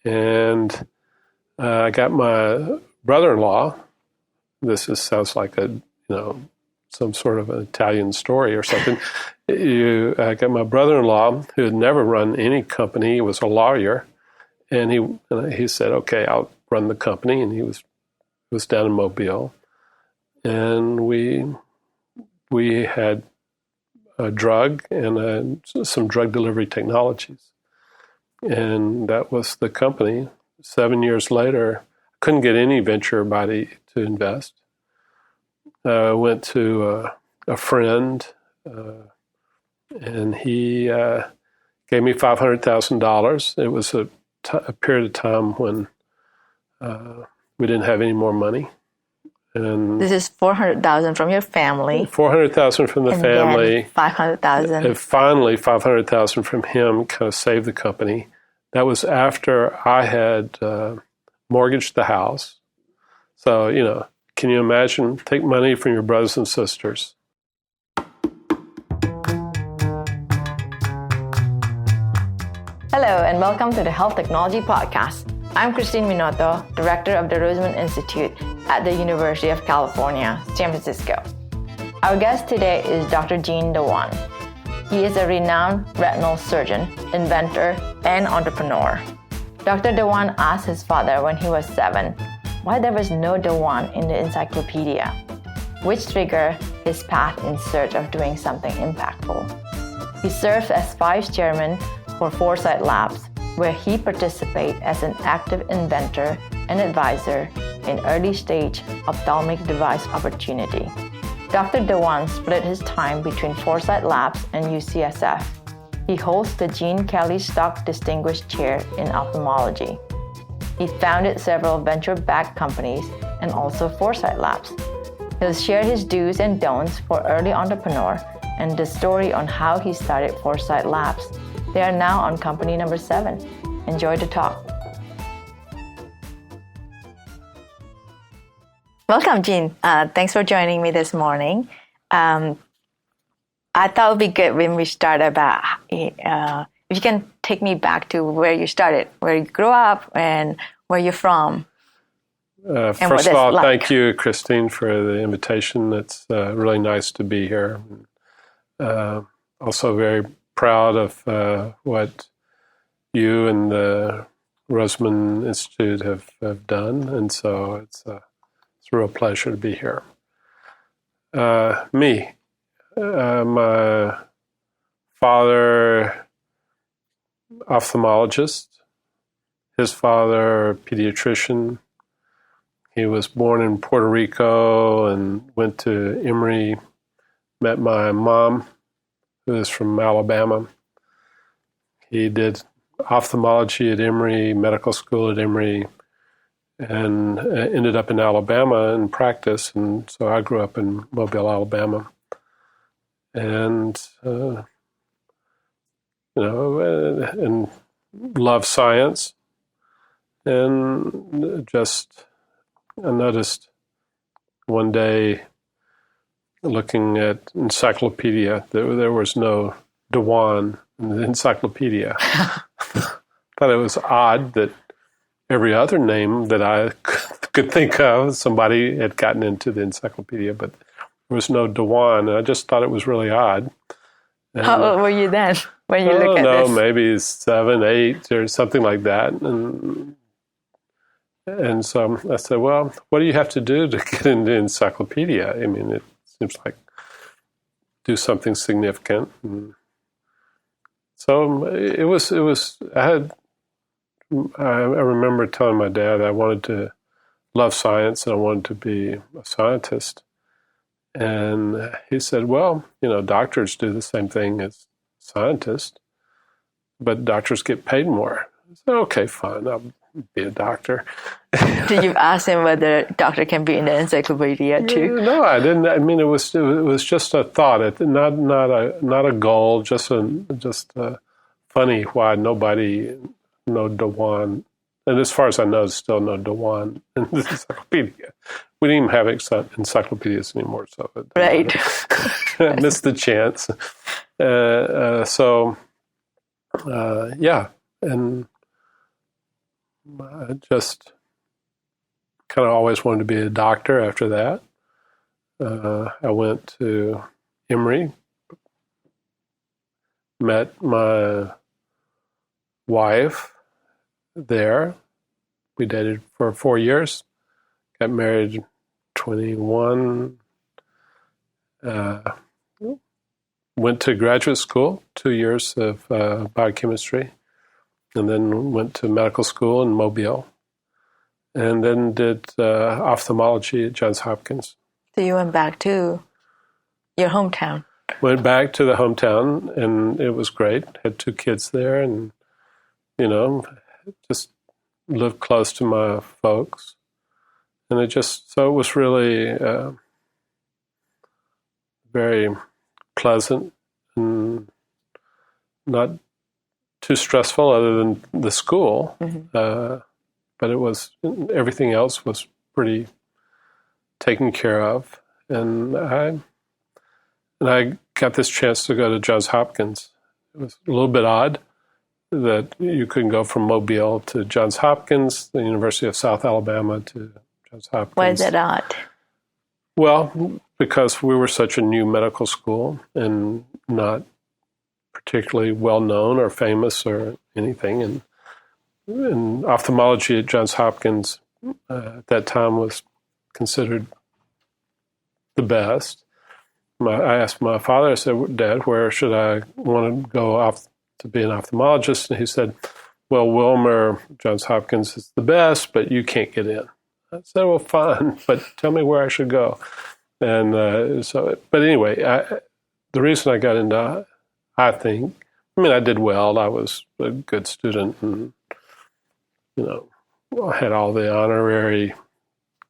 And I got my brother-in-law. Sounds like some sort of an Italian story or something. I got my brother-in-law who had never run any company. He was a lawyer, and he said, "Okay, I'll run the company." And he was down in Mobile, and we had a drug and some drug delivery technologies, and that was the company. 7 years later, I couldn't get any venture body to invest. I went to a friend, and he gave me $500,000. It was a period of time when we didn't have any more money. And this is $400,000 from your family. $400,000 from the family. $500,000. And finally, $500,000 from him kind of saved the company. That was after I had mortgaged the house. So, can you imagine? Take money from your brothers and sisters. Hello, and welcome to the Health Technology Podcast. I'm Christine Minotto, Director of the Roseman Institute at the University of California, San Francisco. Our guest today is Dr. Eugene de Juan. He is a renowned retinal surgeon, inventor, and entrepreneur. Dr. de Juan asked his father when he was 7 why there was no de Juan in the encyclopedia, which triggered his path in search of doing something impactful. He serves as Vice-Chairman for ForSight Labs, where he participates as an active inventor and advisor in early-stage ophthalmic device opportunity. Dr. de Juan split his time between ForSight Labs and UCSF. He holds the Gene Kelly Stock Distinguished Chair in Ophthalmology. He founded several venture-backed companies and also ForSight Labs. He'll share his do's and don'ts for early entrepreneur and the story on how he started ForSight Labs. They are now on company number 7. Enjoy the talk. Welcome, Gene. Thanks for joining me this morning. I thought it would be good when we start about if you can take me back to where you started, where you grew up, and where you're from. First of all, thank you, Christine, for the invitation. It's really nice to be here. Also very proud of what you and the Roseman Institute have done, and so it's a real pleasure to be here. My father, ophthalmologist, his father, pediatrician. He was born in Puerto Rico and went to Emory, met my mom, who is from Alabama. He did ophthalmology at Emory, medical school at Emory, and ended up in Alabama in practice. And so I grew up in Mobile, Alabama. And, and love science. And I noticed one day looking at encyclopedia, there was no de Juan in the encyclopedia. Thought it was odd that every other name that I could think of, somebody had gotten into the encyclopedia, but there was no de Juan, and I just thought it was really odd. And how old were you then when you look at this? Maybe 7, 8, or something like that. And so I said, well, what do you have to do to get into the encyclopedia? I mean, it seems like do something significant. And so it was. I remember telling my dad I wanted to love science and I wanted to be a scientist. And he said, well, doctors do the same thing as scientists, but doctors get paid more. I said, okay, fine, I'll be a doctor. Did you ask him whether a doctor can be in the encyclopedia too? No, I didn't. I mean, it was just a thought, not a goal. Just funny why nobody no de Juan, and as far as I know, there's still no de Juan in the encyclopedia. We didn't even have encyclopedias anymore, so right. I missed the chance. Yeah, and I just kind of always wanted to be a doctor after that. I went to Emory, met my wife there. We dated for 4 years, got married 21, went to graduate school, 2 years of biochemistry, and then went to medical school in Mobile, and then did ophthalmology at Johns Hopkins. So you went back to your hometown? Went back to the hometown, and it was great. Had 2 kids there, and, just lived close to my folks. And it was really very pleasant and not too stressful other than the school. Mm-hmm. But everything else was pretty taken care of. And I got this chance to go to Johns Hopkins. It was a little bit odd that you couldn't go from Mobile to Johns Hopkins, the University of South Alabama to Johns Hopkins. Why is that odd? Well, because we were such a new medical school and not particularly well known or famous or anything. And ophthalmology at Johns Hopkins at that time was considered the best. I asked my father, I said, Dad, where should I want to go off to be an ophthalmologist? And he said, well, Wilmer, Johns Hopkins is the best, but you can't get in. I said, well, fine, but tell me where I should go. And but anyway, the reason I got into, I did well. I was a good student and, I had all the honorary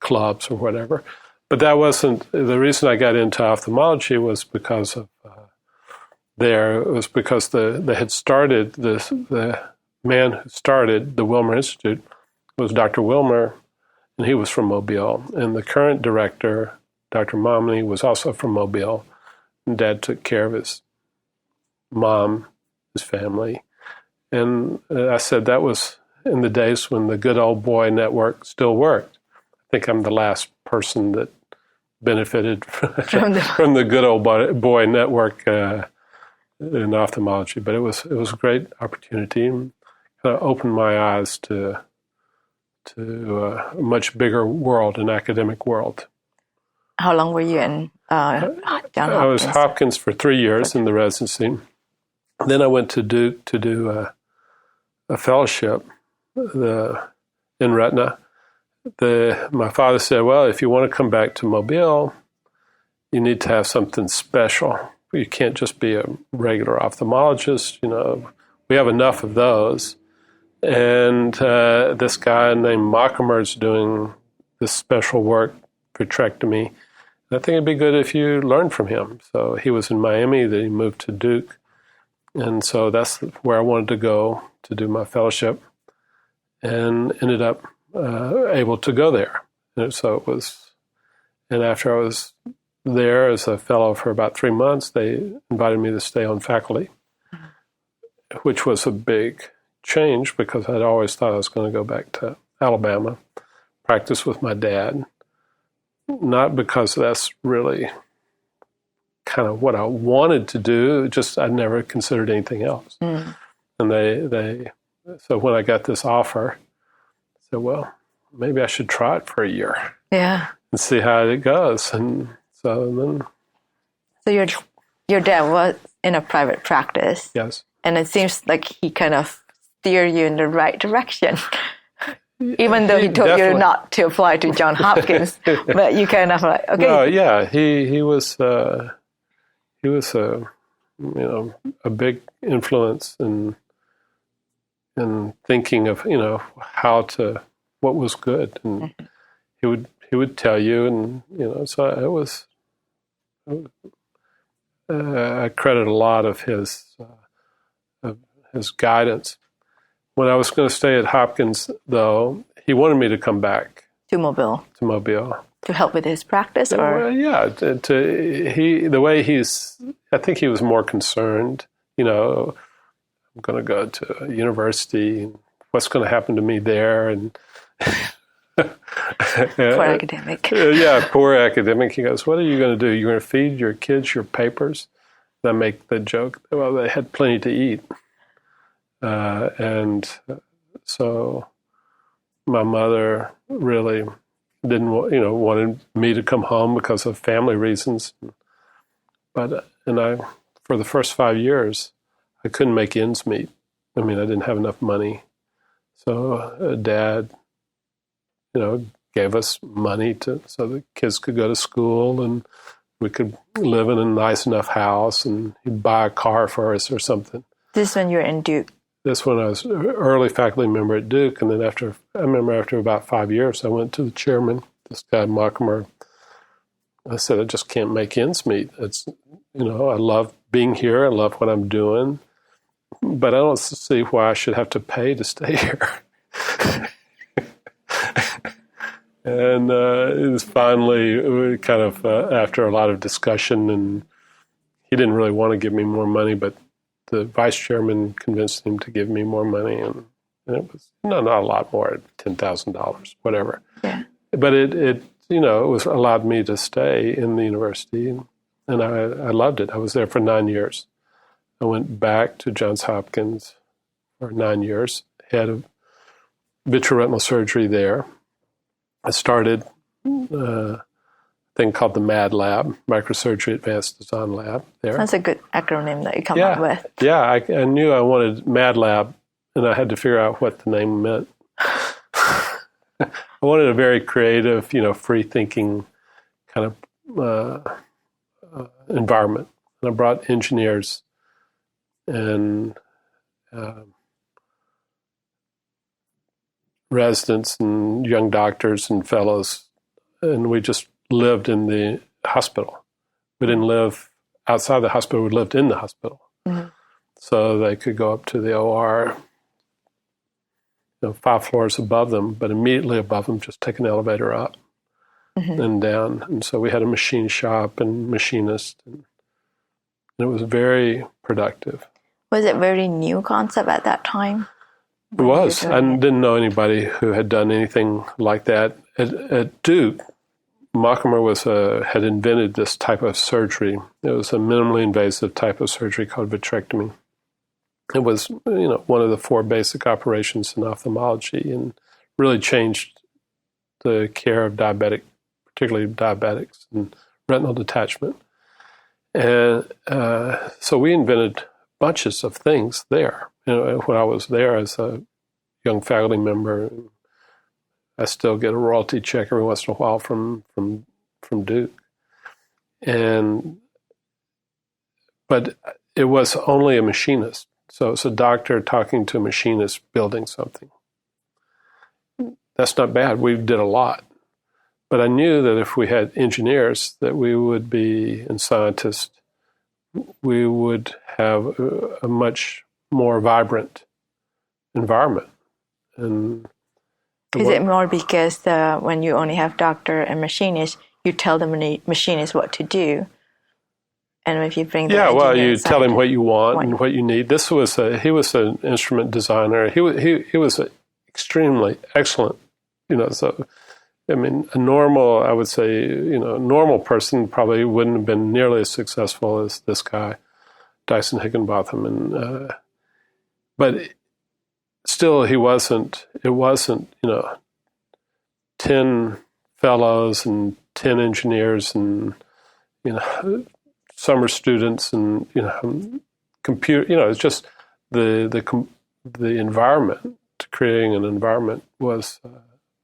clubs or whatever. But that wasn't, the reason I got into ophthalmology was because of they had started the man who started the Wilmer Institute was Dr. Wilmer, and he was from Mobile. And the current director, Dr. Momney, was also from Mobile. And Dad took care of his mom, his family. And I said that was in the days when the good old boy network still worked. I think I'm the last person that benefited from the good old boy network in ophthalmology. But it was a great opportunity and kind of opened my eyes to a much bigger world, an academic world. How long were you in Johns Hopkins? I was Hopkins for 3 years in the residency. Then I went to Duke to do a fellowship in retina. My father said, well, if you want to come back to Mobile, you need to have something special. You can't just be a regular ophthalmologist. We have enough of those. And this guy named Mockamer's doing this special work, vitrectomy. I think it'd be good if you learned from him. So he was in Miami, then he moved to Duke. And so that's where I wanted to go to do my fellowship, and ended up able to go there. And so it was, and after I was there as a fellow for about 3 months, they invited me to stay on faculty, which was a big change because I'd always thought I was going to go back to Alabama, practice with my dad. Not because that's really kind of what I wanted to do, just I never considered anything else. Mm. And so when I got this offer, I said, well, maybe I should try it for a year. Yeah. And see how it goes. And so then. So your dad was in a private practice. Yes. And it seems like he kind of steered you in the right direction. Even though he told you not to apply to Johns Hopkins, but you kind of like, okay. Well, yeah, he was a big influence in thinking of what was good, and he would tell you, and so it was. I credit a lot of his guidance. When I was going to stay at Hopkins, though, he wanted me to come back to Mobile. To help with his practice, or yeah, the way I think he was more concerned. I'm going to go to a university what's going to happen to me there, and Poor academic. Yeah, poor academic. He goes, what are you going to do? You're going to feed your kids your papers? And I make the joke, well, they had plenty to eat. And so my mother really didn't wanted me to come home because of family reasons. But for the first 5 years, I couldn't make ends meet. I mean, I didn't have enough money. So Dad, gave us money so the kids could go to school and we could live in a nice enough house, and he'd buy a car for us or something. This when you were in Duke? This when I was early faculty member at Duke, and then after about 5 years, I went to the chairman, this guy Mockimer. I said, I just can't make ends meet. It's, I love being here. I love what I'm doing, but I don't see why I should have to pay to stay here. And it was finally kind of after a lot of discussion, and he didn't really want to give me more money, but the vice chairman convinced him to give me more money, and it was not a lot more, $10,000, whatever. Yeah. But it was allowed me to stay in the university, and I loved it. I was there for 9 years. I went back to Johns Hopkins for 9 years, head of vitreoretinal surgery there. I started a thing called the MAD Lab, Microsurgery Advanced Design Lab there. That's a good acronym that you come up with. Yeah, I knew I wanted MAD Lab, and I had to figure out what the name meant. I wanted a very creative, free-thinking kind of environment. And I brought engineers and residents and young doctors and fellows, and we just lived in the hospital. We didn't live outside the hospital, we lived in the hospital. Mm-hmm. So they could go up to the OR, 5 floors above them, but immediately above them, just take an elevator up and down. And so we had a machine shop and machinist, and it was very productive. Was it a very new concept at that time? It was. I didn't know anybody who had done anything like that. At Duke, Mockimer had invented this type of surgery. It was a minimally invasive type of surgery called vitrectomy. It was, one of the 4 basic operations in ophthalmology, and really changed the care of particularly diabetics, and retinal detachment. And so we invented bunches of things there. When I was there as a young faculty member, I still get a royalty check every once in a while from Duke. But it was only a machinist. So it's a doctor talking to a machinist building something. That's not bad. We did a lot. But I knew that if we had engineers, that we would be, and scientists, we would have a much more vibrant environment. And is it more because when you only have doctor and machinist, you tell the machinist what to do, and if you bring you tell him what you want and what you need. He was an instrument designer. He was extremely excellent. So I mean, a normal person probably wouldn't have been nearly as successful as this guy, Dyson Higginbotham, but still, it wasn't 10 fellows and 10 engineers and summer students and computer. It's just the environment. Creating an environment was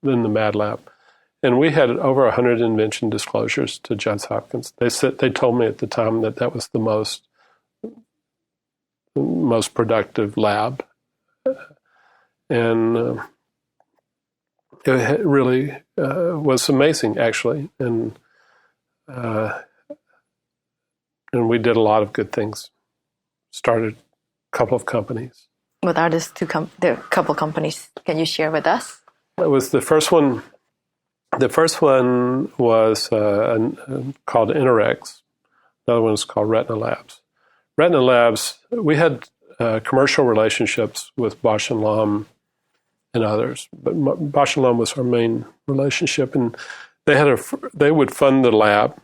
in the MAD Lab. And we had over 100 invention disclosures to Johns Hopkins. They told me at the time that was the most productive lab, and it really was amazing, actually. And we did a lot of good things. Started a couple of companies. What are the couple companies? Can you share with us? It was the first one. The first one was called InnoRx. Another one was called Retina Labs. Retina Labs, we had commercial relationships with Bausch & Lomb and others. But Bausch & Lomb was our main relationship, and they would fund the lab.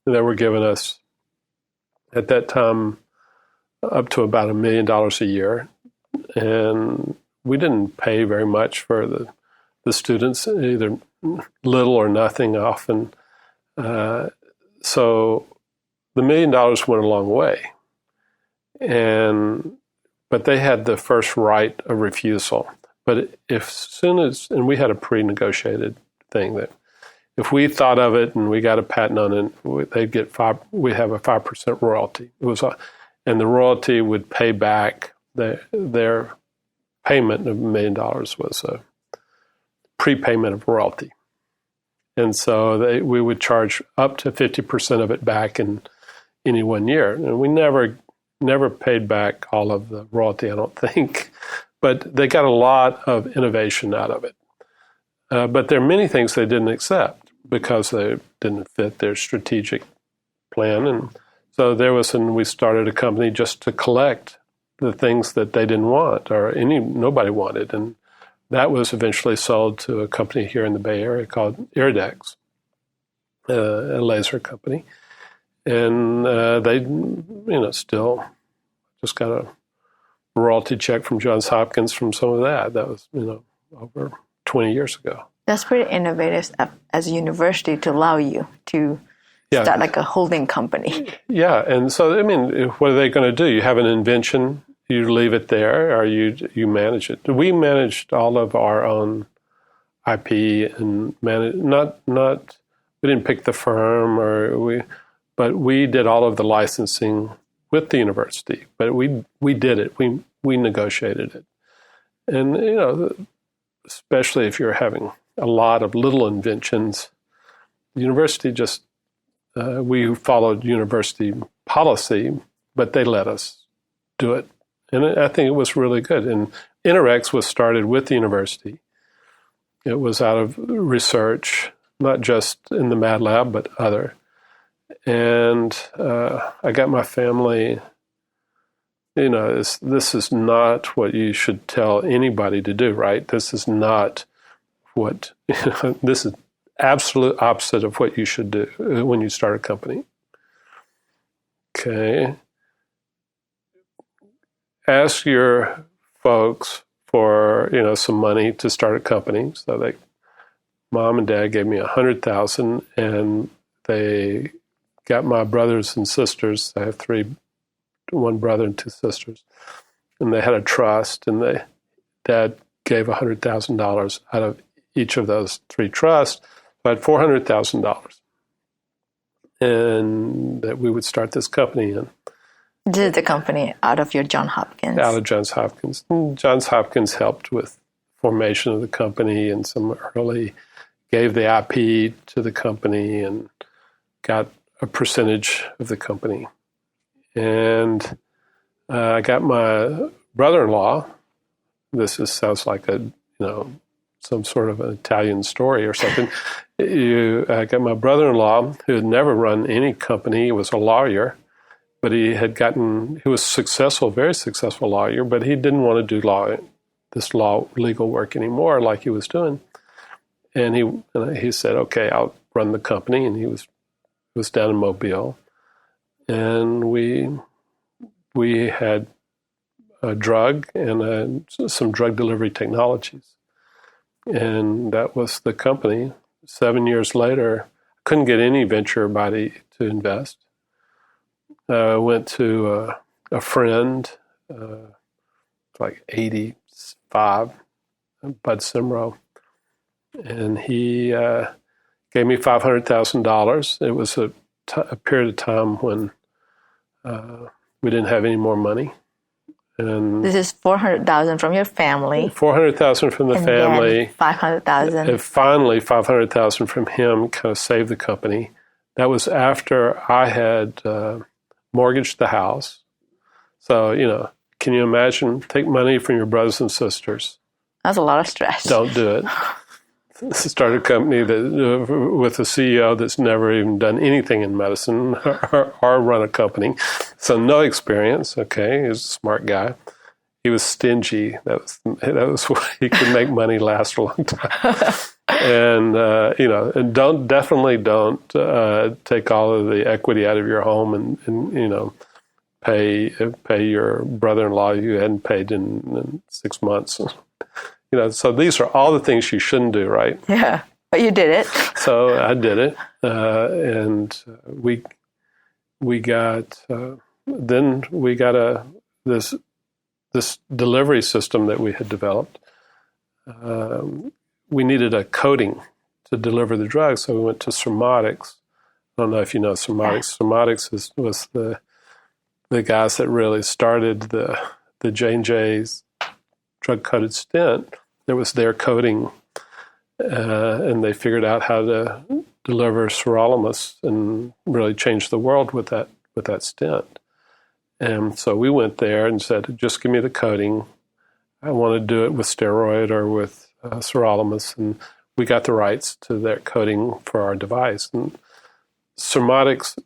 They were giving us, at that time, up to about $1 million a year. And we didn't pay very much for the students, either little or nothing often. So the $1 million went a long way. But they had the first right of refusal. But and we had a pre-negotiated thing that if we thought of it and we got a patent on it, they'd get we have a 5% royalty. And the royalty would pay back their payment of $1 million was a prepayment of royalty. And so we would charge up to 50% of it back in any 1 year. And we never paid back all of the royalty, I don't think. But they got a lot of innovation out of it. But there are many things they didn't accept because they didn't fit their strategic plan. And so we started a company just to collect the things that they didn't want or nobody wanted. And that was eventually sold to a company here in the Bay Area called Iridex, a laser company. And they, still just got a royalty check from Johns Hopkins from some of that. That was, over 20 years ago. That's pretty innovative as a university to allow you to start like a holding company. Yeah, and so, what are they going to do? You have an invention, you leave it there, or you manage it. We managed all of our own IP and we didn't pick the firm, but we did all of the licensing with the university. But we did it. We negotiated it. And, especially if you're having a lot of little inventions, the university we followed university policy, but they let us do it. And I think it was really good. And InnoRx was started with the university. It was out of research, not just in the Mad Lab, but other. And I got my family, this is not what you should tell anybody to do, right? This is not this is absolute opposite of what you should do when you start a company. Okay. Ask your folks for, some money to start a company. So Mom and Dad gave me $100,000 and they got my brothers and sisters. I have one brother and two sisters. And they had a trust, and Dad gave $100,000 out of each of those three trusts. So I had $400,000. And that we would start this company in. Did the company out of your Johns Hopkins? Out of Johns Hopkins. Johns Hopkins helped with formation of the company and gave the IP to the company and got a percentage of the company. And I got my brother-in-law. Sounds like some sort of an Italian story or something. I got my brother-in-law who had never run any company. He was a lawyer, but he was successful, very successful lawyer, but he didn't want to do legal work anymore like he was doing. And he said, okay, I'll run the company. And he was down in Mobile. And we had a drug and some drug delivery technologies. And that was the company. 7 years later, couldn't get any venture body to invest. Went to a friend, like 85, Bud Simrow, and he gave me $500,000. It was a period of time when we didn't have any more money. And this is $400,000 from your family. $400,000 from the family. $500,000. And finally, $500,000 from him kind of saved the company. That was after I had mortgaged the house. So, can you imagine? Take money from your brothers and sisters. That's a lot of stress. Don't do it. Start a company with a CEO that's never even done anything in medicine or run a company. So no experience, okay, he's a smart guy. he was stingy. That was why he could make money last a long time. And and definitely don't take all of the equity out of your home and pay your brother-in-law you hadn't paid in 6 months. So these are all the things you shouldn't do, right? Yeah, but you did it. So I did it, and we got this delivery system that we had developed. We needed a coating to deliver the drug, so we went to Surmodics. I don't know if you know Surmodics. Surmodics was the guys that really started the J&J's drug-coated stent. It was their coating, and they figured out how to deliver sirolimus and really change the world with that stent. And so we went there and said, just give me the coating. I want to do it with steroid or with sirolimus. And we got the rights to that coating for our device. And Surmodics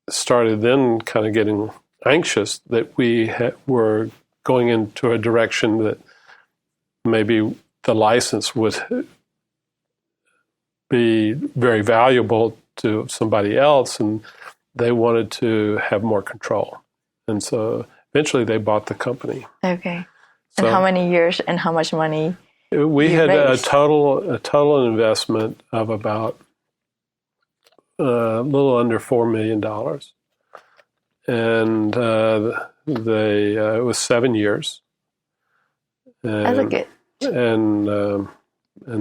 started then kind of getting anxious that we were going into a direction that maybe the license would be very valuable to somebody else, and they wanted to have more control. And so eventually they bought the company. Okay. So and how many years and how much money? We had a total investment of about a little under $4 million. And it was 7 years. That's a good. And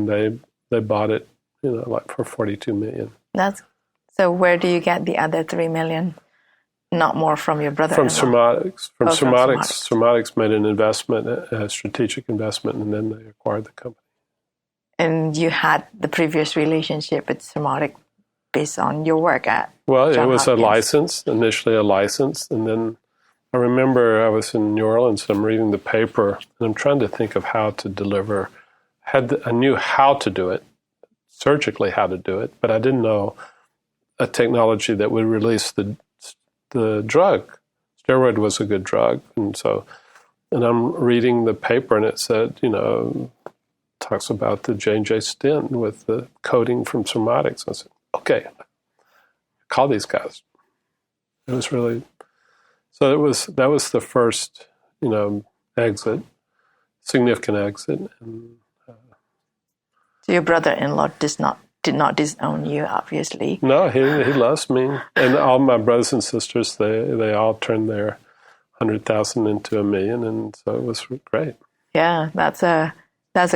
they bought it, for $42 million. So where do you get the other $3 million? Not more from your brother? From Surmodics. Surmodics made an investment, a strategic investment, and then they acquired the company. And you had the previous relationship with Surmodics based on your work at Well, John it was Hopkins. initially a license, and then I remember I was in New Orleans, and I'm reading the paper, and I'm trying to think of how to deliver. I knew how to do it, surgically how to do it, but I didn't know a technology that would release the drug. Steroid was a good drug, and I'm reading the paper, and it said, talks about the J&J stent with the coating from Surmodics. I said, okay, call these guys. It was really, so that was the first, exit, significant exit. And, so your brother-in-law did not disown you, obviously. No, he loves me, and all my brothers and sisters. They all turned their 100,000 into $1 million, and so it was great. Yeah, that's a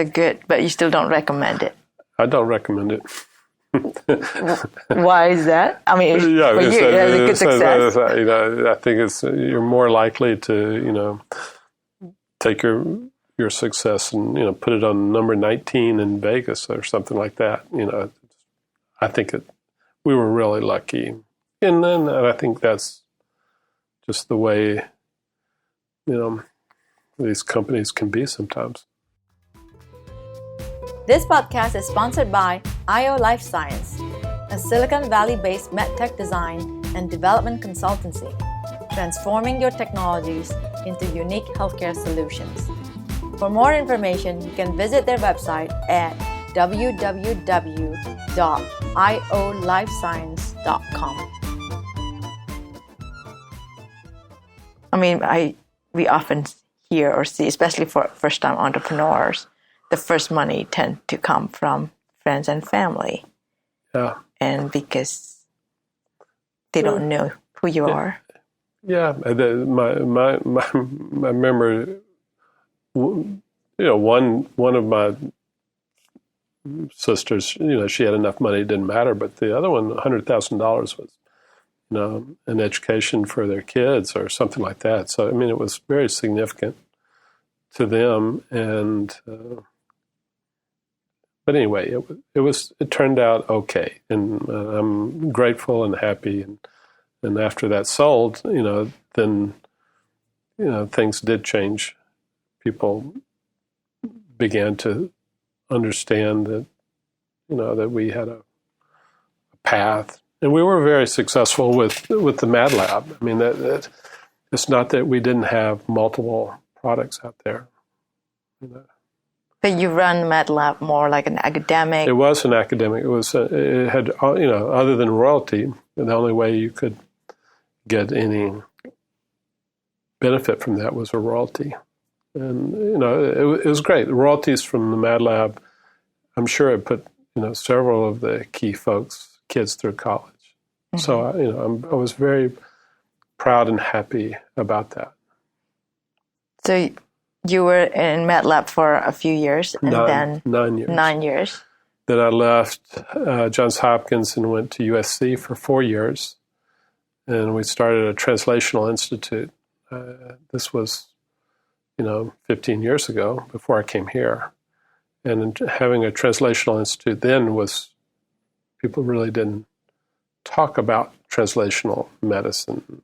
good, but you still don't recommend it. I don't recommend it. Why is that? I mean, for you, it has a good success. I think you're more likely to take your success and put it on number 19 in Vegas or something like that. I think we were really lucky, and I think that's just the way these companies can be sometimes. This podcast is sponsored by IO Life Science, a Silicon Valley-based medtech design and development consultancy, transforming your technologies into unique healthcare solutions. For more information, you can visit their website at www.iolifescience.com. I mean, we often hear or see, especially for first-time entrepreneurs, the first money tend to come from friends and family. Yeah. And because they don't know who you are. Yeah. I remember, one of my sisters, she had enough money, it didn't matter, but the other one, $100,000 was, an education for their kids or something like that. So, I mean, it was very significant to them. And, but anyway, it turned out okay. And I'm grateful and happy. And after that sold, then, things did change. People began to understand that, that we had a path, and we were very successful with the Mad Lab. I mean, that it's not that we didn't have multiple products out there. But you run Med Lab more like an academic. It was an academic. It had, other than royalty, the only way you could get any benefit from that was a royalty. And, it was great. The royalties from the Mad Lab, I'm sure it put, several of the key kids through college. Mm-hmm. So, I was very proud and happy about that. So you were in Med Lab for a few years, and then 9 years. 9 years. Then I left Johns Hopkins and went to USC for 4 years, and we started a translational institute. This was, 15 years ago, before I came here. And having a translational institute then was, people really didn't talk about translational medicine,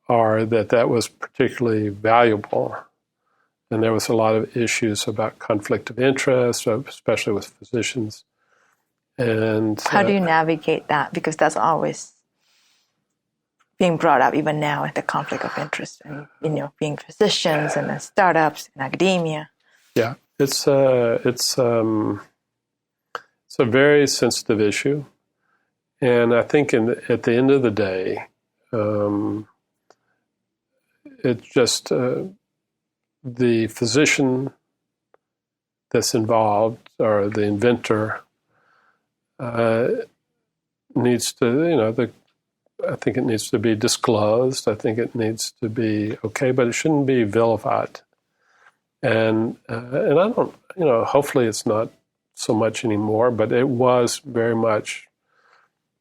or that was particularly valuable. And there was a lot of issues about conflict of interest, especially with physicians. And how do you navigate that? Because that's always being brought up even now at the conflict of interest, and being physicians and then startups and academia. Yeah, it's a very sensitive issue, and I think at the end of the day, it's just the physician that's involved, or the inventor, needs to, I think it needs to be disclosed. I think it needs to be okay, but it shouldn't be vilified. And I don't, hopefully it's not so much anymore, but it was very much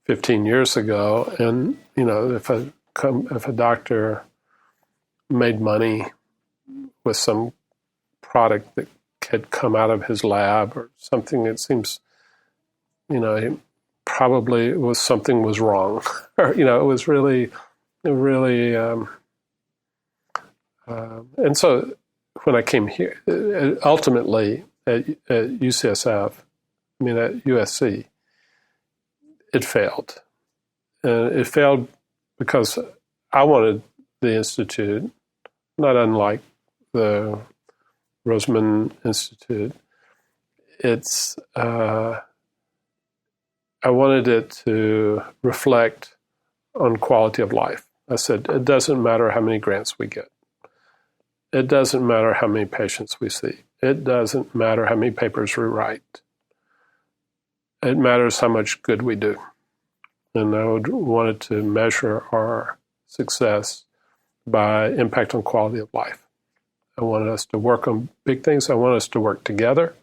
15 years ago. And, if a doctor made money with some product that had come out of his lab or something, it seems, probably something was wrong, or it was really, and so when I came here, ultimately at UCSF, at USC, it failed, and it failed because I wanted the institute, not unlike the Roseman Institute. I wanted it to reflect on quality of life. I said, it doesn't matter how many grants we get. It doesn't matter how many patients we see. It doesn't matter how many papers we write. It matters how much good we do. And I wanted to measure our success by impact on quality of life. I wanted us to work on big things. I wanted us to work together.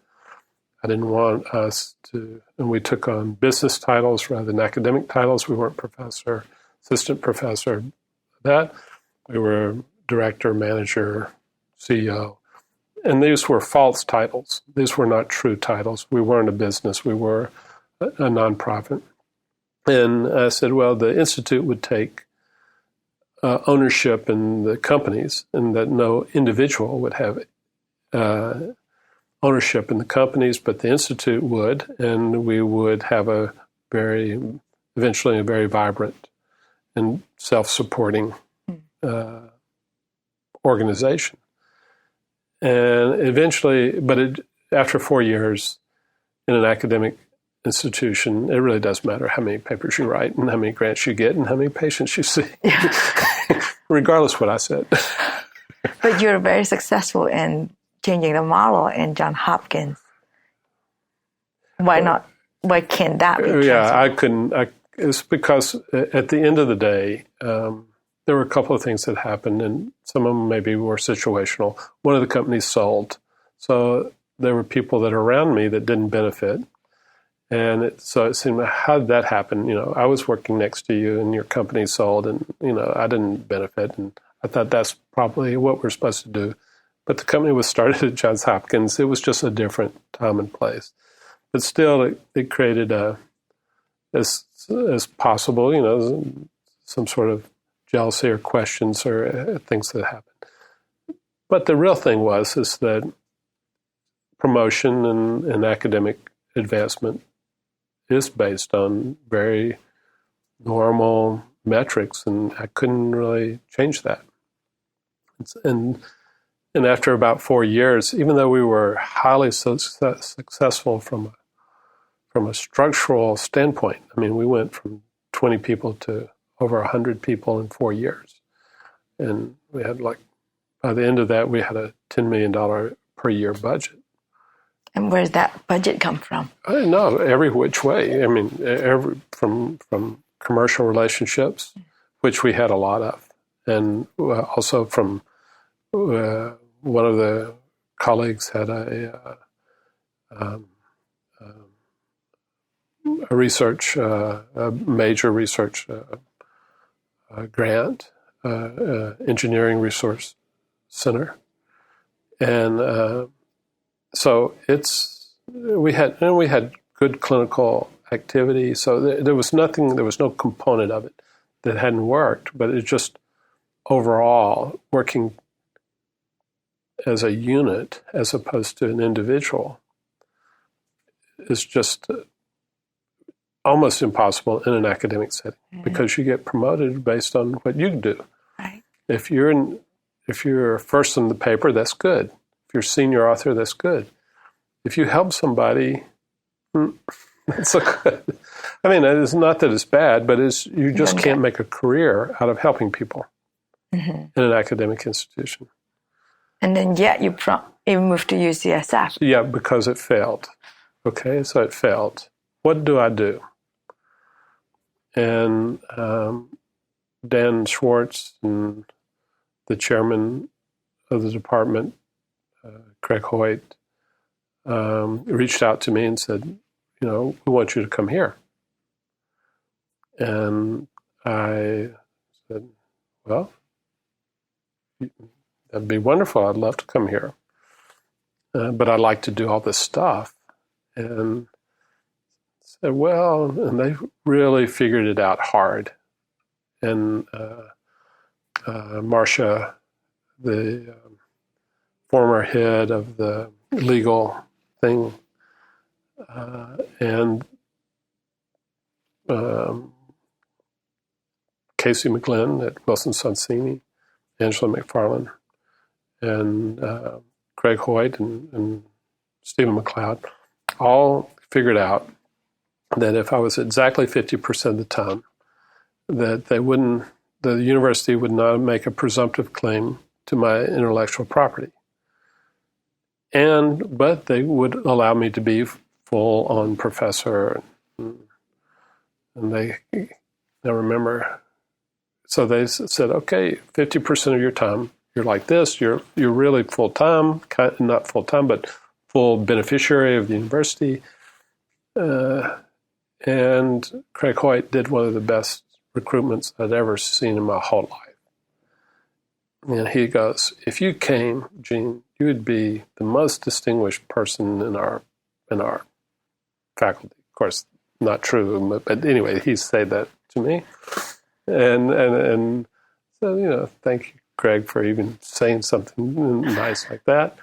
I didn't want us to, and we took on business titles rather than academic titles. We weren't professor, assistant professor, that. We were director, manager, CEO. And these were false titles. These were not true titles. We weren't a business. We were a nonprofit. And I said, well, the Institute would take ownership in the companies, and that no individual would have ownership in the companies, but the Institute would, and we would have eventually a very vibrant and self-supporting organization. And eventually, after 4 years in an academic institution, it really does matter how many papers you write and how many grants you get and how many patients you see, regardless of what I said. But you're very successful in changing the model in Johns Hopkins. Why not? Why can't that be? Yeah, I couldn't. It's because at the end of the day, there were a couple of things that happened, and some of them maybe were situational. One of the companies sold, so there were people that are around me that didn't benefit. And so it seemed, how did that happen? I was working next to you and your company sold, and, I didn't benefit. And I thought that's probably what we're supposed to do. But the company was started at Johns Hopkins. It was just a different time and place. But still, it created as possible, some sort of jealousy or questions or things that happened. But the real thing is that promotion and academic advancement is based on very normal metrics, and I couldn't really change that. And And after about 4 years, even though we were highly successful from a structural standpoint, I mean, we went from 20 people to over 100 people in 4 years. And we had by the end of that, we had a $10 million per year budget. And where's that budget come from? I didn't know, every which way. I mean, from commercial relationships, which we had a lot of, and also from one of the colleagues had a major research grant, engineering resource center, and so we had good clinical activity. So there was no component of it that hadn't worked, but it just overall working as a unit as opposed to an individual is just almost impossible in an academic setting, because you get promoted based on what you do. Right. If you're first in the paper, that's good. If you're senior author, that's good. If you help somebody, that's so good. I mean, it's not that it's bad, but you just can't make a career out of helping people in an academic institution. And then yet you moved to UCSF. Yeah, because it failed. Okay, so it failed. What do I do? And Dan Schwartz and the chairman of the department, Craig Hoyt, reached out to me and said, we want you to come here. And I said, well, that'd be wonderful. I'd love to come here. But I'd like to do all this stuff. And said, well, and they really figured it out hard. And Marcia, the former head of the legal thing, and Casey McGlynn at Wilson Sonsini, Angela McFarland, and Craig Hoyt and Stephen McLeod all figured out that if I was exactly 50% of the time, that the university would not make a presumptive claim to my intellectual property. But they would allow me to be full-on professor. And I remember, so they said, okay, 50% of your time, you're like this, you're really full-time, not full-time, but full beneficiary of the university. And Craig Hoyt did one of the best recruitments I'd ever seen in my whole life. And he goes, if you came, Gene, you would be the most distinguished person in our faculty. Of course, not true, but anyway, he said that to me. And so, thank you, Craig, for even saying something nice like that.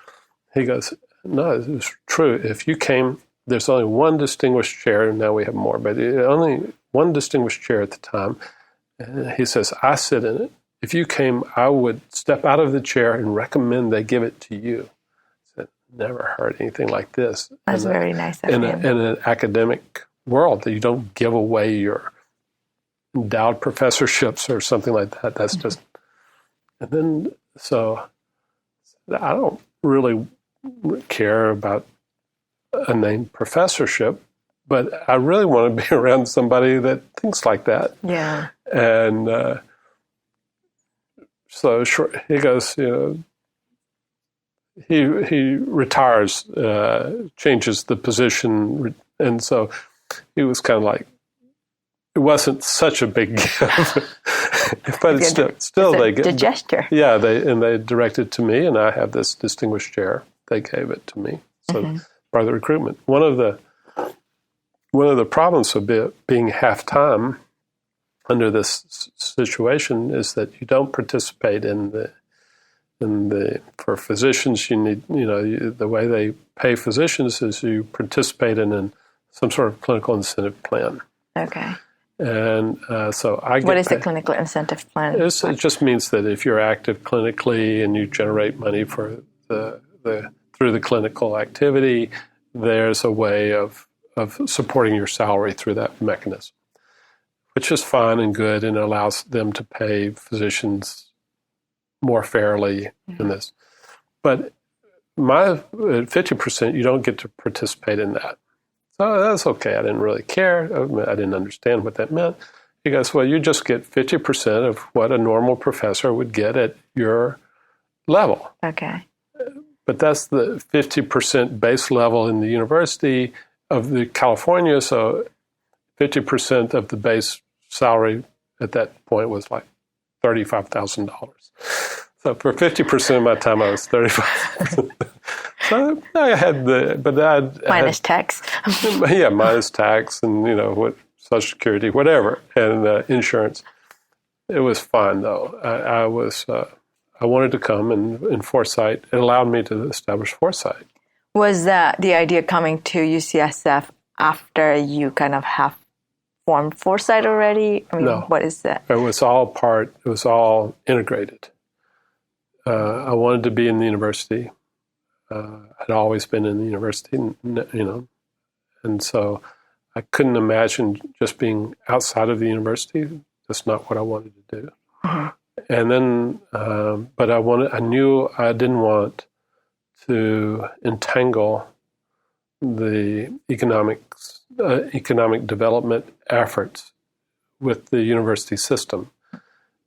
He goes, no, it's true. If you came, there's only one distinguished chair, and now we have more, but only one distinguished chair at the time. And he says, I sit in it. If you came, I would step out of the chair and recommend they give it to you. I said, never heard anything like this. That's very nice of him. In an academic world, that you don't give away your endowed professorships or something like that. That's just, and then, so I don't really care about a named professorship, but I really want to be around somebody that thinks like that. Yeah. And so he goes, he retires, changes the position, and so he was kind of like, it wasn't such a big gift, but it's still they get the gesture. Yeah, they directed to me, and I have this distinguished chair. They gave it to me, so part of the recruitment. One of the problems of being half time under this situation is that you don't participate in the for physicians. You need, the way they pay physicians is you participate in some sort of clinical incentive plan. Okay. And so I get What is the clinical incentive plan? It just means that if you're active clinically and you generate money for through the clinical activity, there's a way of supporting your salary through that mechanism, which is fine and good, and allows them to pay physicians more fairly in this. But my 50%, you don't get to participate in that. So that's okay. I didn't really care. I didn't understand what that meant. He goes, well, you just get 50% of what a normal professor would get at your level. Okay. But that's the 50% base level in the University of the California. So 50% of the base salary at that point was like $35,000. So for 50% of my time, I was 35. So I had minus tax. Yeah, minus tax and, what, Social Security, whatever, and insurance. It was fine, though. I wanted to come, and ForSight, it allowed me to establish ForSight. Was the idea coming to UCSF after you kind of have formed ForSight already? I mean, no. What is that? It was all integrated. I wanted to be in the university. I'd always been in the university, and so I couldn't imagine just being outside of the university. That's not what I wanted to do. Mm-hmm. And then, but I knew I didn't want to entangle the economic development efforts with the university system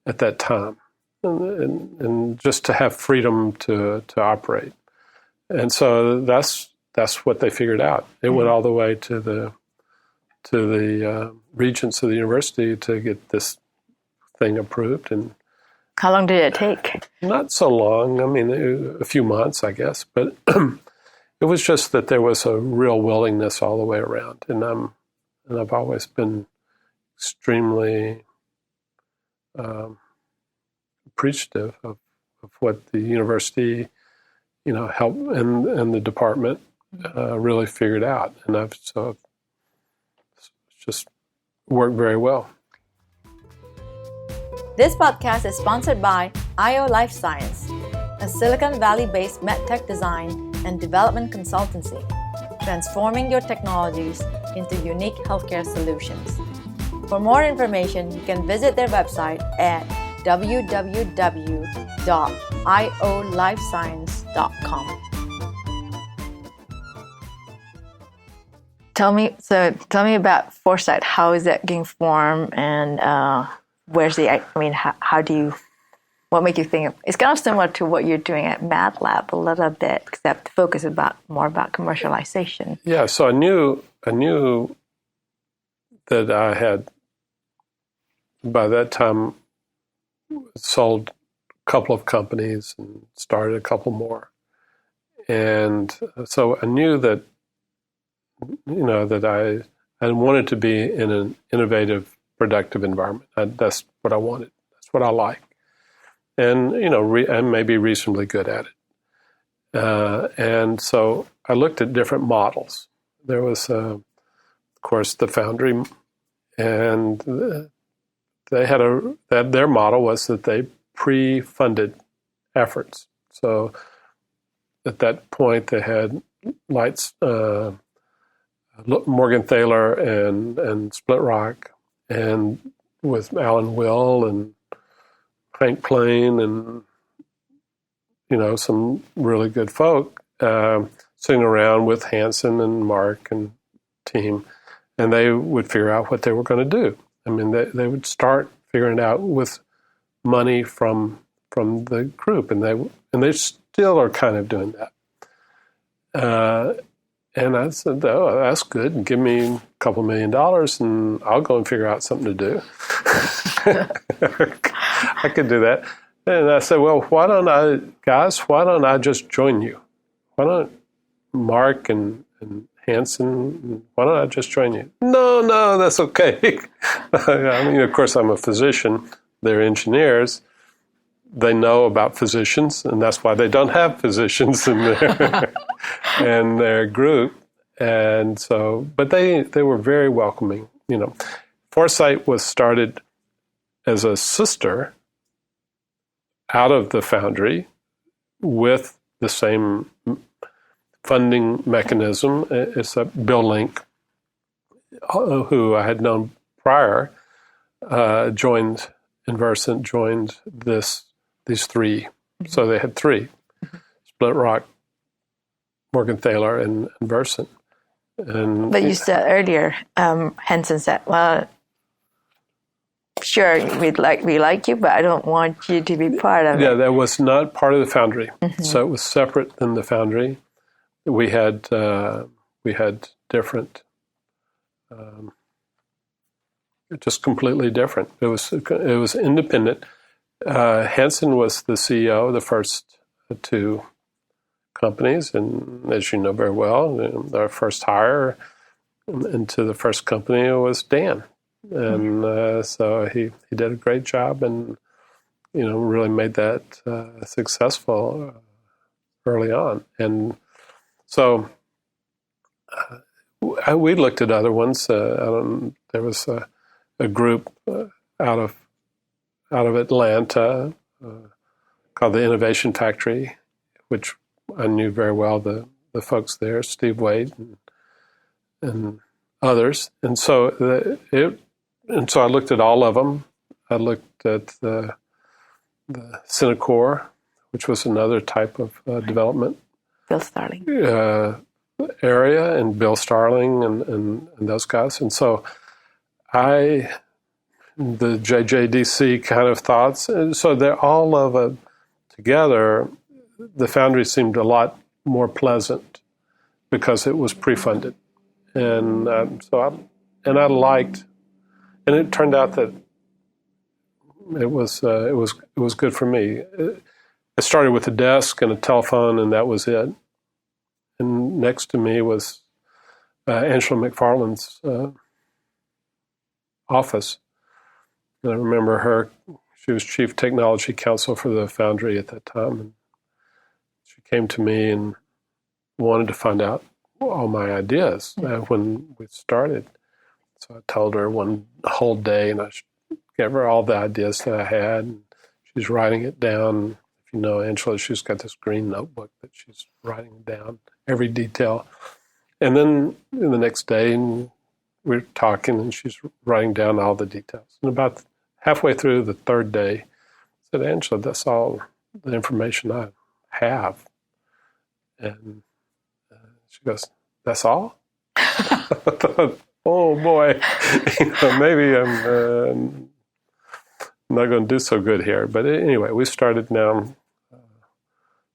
at that time, and just to have freedom to operate. And so that's what they figured out. It went all the way to the regents of the university to get this thing approved. And how long did it take? Not so long. I mean, a few months, I guess. But it was just that there was a real willingness all the way around, and I've always been extremely appreciative of what the university, helped and the department really figured out, and it's just worked very well. This podcast is sponsored by IO Life Science, a Silicon Valley-based medtech design and development consultancy, transforming your technologies into unique healthcare solutions. For more information, you can visit their website at www.iolifescience.com. Tell me about ForSight. How is that getting formed, and what make you think it's kind of similar to what you're doing at Mad Lab a little bit, except the focus is more about commercialization. Yeah, so I knew that I had, by that time, sold a couple of companies and started a couple more. And so I knew that, that I wanted to be in an innovative, productive environment. That's what I wanted. That's what I like. And, and maybe reasonably good at it. And so I looked at different models. There was, of course, the Foundry, and they had their model was that they pre-funded efforts. So at that point, they had Morgan Thaler and Split Rock, and with Alan Will and Hank Plain and, some really good folk sitting around with Hansen and Mark and team, and they would figure out what they were going to do. I mean, they would start figuring it out with money from the group, and they still are kind of doing that. And I said, "Oh, that's good. Give me a couple $1 million, and I'll go and figure out something to do." I could do that. And I said, "Well, why don't I just join you? Why don't Mark and Hansen, why don't I just join you?" No, that's okay. I mean, of course, I'm a physician. They're engineers. They know about physicians, and that's why they don't have physicians in their group. And so, but they were very welcoming. ForSight was started as a sister out of the foundry with the same funding mechanism. It's Bill Link, who I had known prior, joined Inversant, joined these three. So they had three: Split Rock, Morgan Thaler, and Inversant. But you said earlier, Henson said, "Well, sure, we like you, but I don't want you to be part of it." Yeah, that was not part of the foundry, so it was separate than the foundry. We had different, just completely different. It was independent. Henson was the CEO of the first two companies, and as you know very well, our first hire into the first company was Dan, and so he did a great job, and really made that successful early on. And so we looked at other ones. There was a group out of Atlanta called the Innovation Factory, which I knew very well the folks there, Steve Wade and others. And so I looked at all of them. I looked at the Cinecore, which was another type of development. Bill Starling. Area, and Bill Starling and those guys. And so the JJDC kind of thoughts. And so they're all of together. The foundry seemed a lot more pleasant because it was pre-funded. And I liked, and it turned out that it was good for me. I started with a desk and a telephone, and that was it. And next to me was Angela McFarland's office. And I remember her; she was chief technology counsel for the foundry at that time, and she came to me and wanted to find out all my ideas when we started. So I told her one whole day, and I gave her all the ideas that I had. And she's writing it down. If you know Angela, she's got this green notebook that she's writing down every detail. And then the next day, we're talking, and she's writing down all the details. And about halfway through the third day, I said, "Angela, that's all the information I have." And she goes, "That's all?" I thought, oh boy, maybe I'm not going to do so good here. But anyway, we started now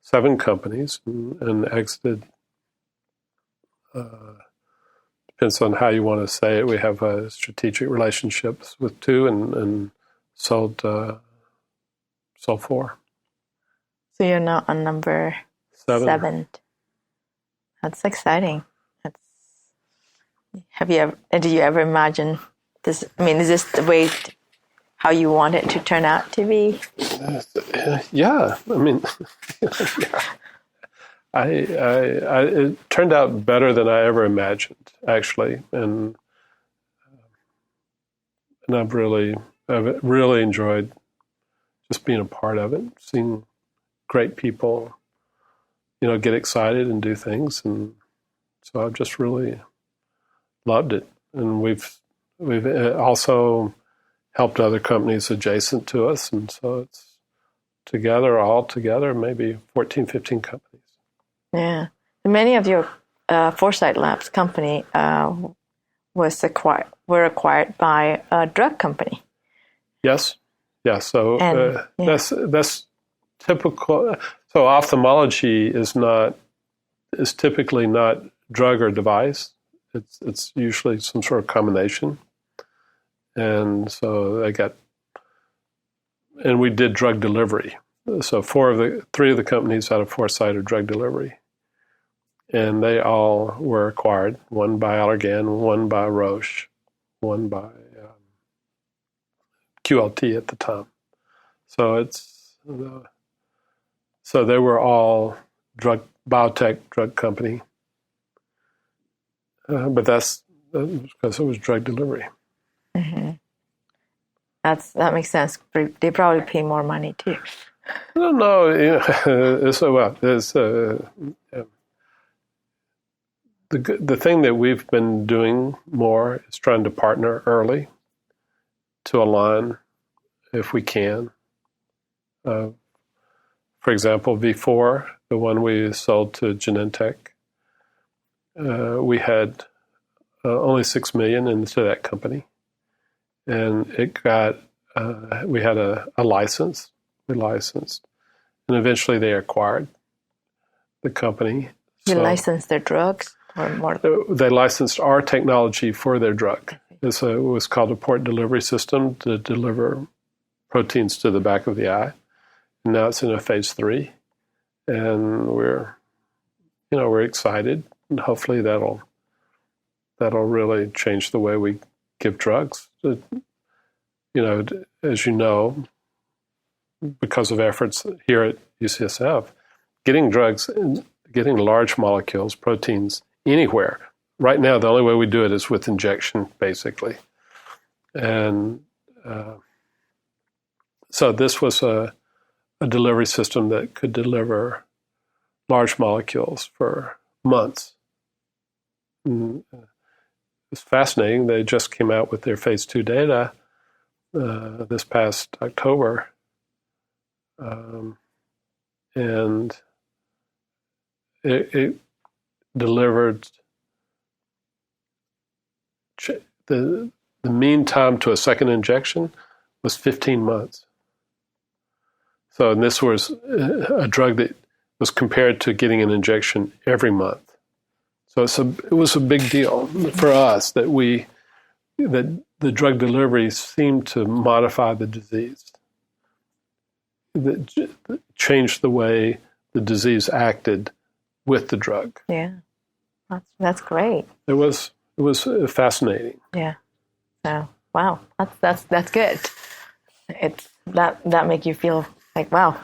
7 companies and exited. Depends on how you want to say it. We have strategic relationships with 2 and sold 4. So you're now on number 7. That's exciting. Did you ever imagine this? I mean, is this the way how you want it to turn out to be? Yeah, I mean, yeah. It turned out better than I ever imagined, actually, and I've really enjoyed just being a part of it, seeing great people, get excited and do things, and so I've just really loved it. And we've also helped other companies adjacent to us, and so it's all together, maybe 14, 15 companies. Yeah. Many of your ForSight Labs company were acquired by a drug company. Yes. Yeah. So that's typical. So ophthalmology is typically not drug or device. It's usually some sort of combination. And so we did drug delivery. So 3 of the companies out of ForSight are drug delivery. And they all were acquired, one by Allergan, one by Roche, one by QLT at the time. So so they were all biotech drug company. But that's because it was drug delivery. That makes sense. They probably pay more money too. No, the thing that we've been doing more is trying to partner early to align if we can. For example, V4, the one we sold to Genentech, we had only $6 million into that company, and it got we had a license. We licensed, and eventually they acquired the company. You licensed their drugs, or more? They licensed our technology for their drug. It was called a port delivery system to deliver proteins to the back of the eye. And now it's in a phase 3, and we're excited, and hopefully that'll really change the way we give drugs. As you know, because of efforts here at UCSF, getting drugs, getting large molecules, proteins anywhere. Right now, the only way we do it is with injection, basically. And so this was a delivery system that could deliver large molecules for months. It's fascinating. They just came out with their phase 2 data this past October. And it delivered the mean time to a second injection was 15 months. So, and this was a drug that was compared to getting an injection every month. So it was a big deal for us that the drug delivery seemed to modify the disease, that changed the way the disease acted with the drug. Yeah, that's great. It was fascinating. Yeah. So wow, that's good. It's that make you feel like wow.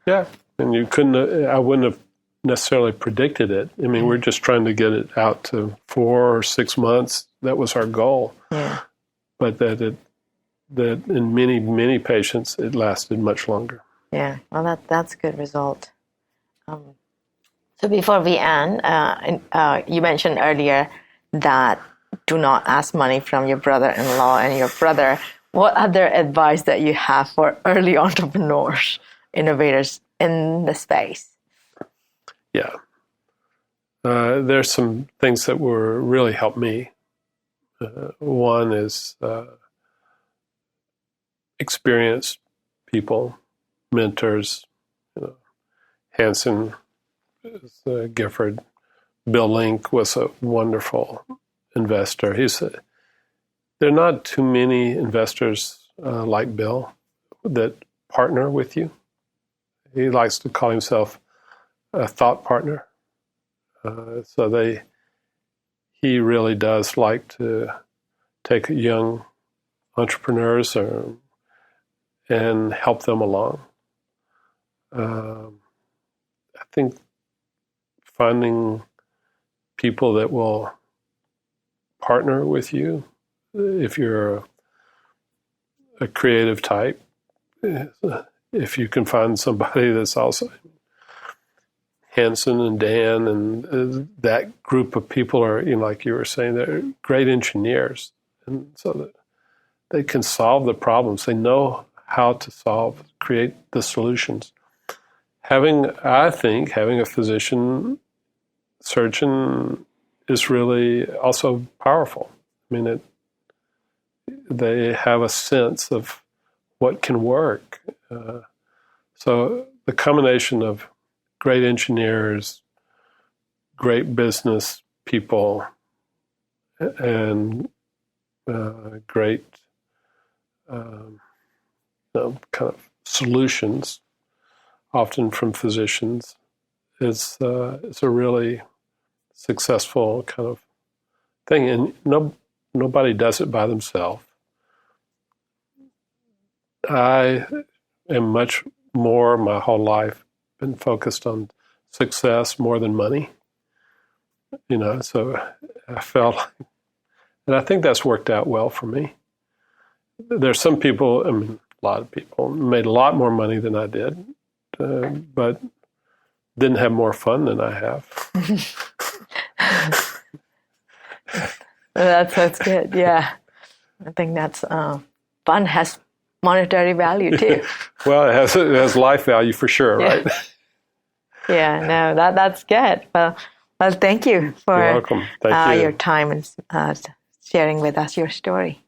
Yeah, and I wouldn't have necessarily predicted it. I mean, we're just trying to get it out to 4 or 6 months. That was our goal. Yeah. But that in many patients it lasted much longer. Yeah, well, that's a good result. So before we end, you mentioned earlier that do not ask money from your brother-in-law and your brother. What other advice that you have for early entrepreneurs, innovators in the space? Yeah. There's some things that really helped me. One is experienced people, mentors, Hanson, Gifford. Bill Link was a wonderful investor. There are not too many investors like Bill that partner with you. He likes to call himself a thought partner. He really does like to take young entrepreneurs and help them along. I think finding people that will partner with you, if you're a creative type, if you can find somebody that's also Hanson and Dan and that group of people are, like you were saying, they're great engineers, and so that they can solve the problems. They know how to create the solutions. I think having a physician, surgeon is really also powerful. I mean, they have a sense of what can work. So the combination of great engineers, great business people, and great kind of solutions, often from physicians, it's a really successful kind of thing. And nobody does it by themselves. I am much more, my whole life, been focused on success more than money. So I felt, and I think that's worked out well for me. there's some people, I mean, a lot of people made a lot more money than I did, but didn't have more fun than I have. That's good. Yeah, I think that's fun has monetary value too. Well, it has life value for sure, right? Yeah, no, that's good. Well, thank you for You're welcome. Thank you. your time and sharing with us your story.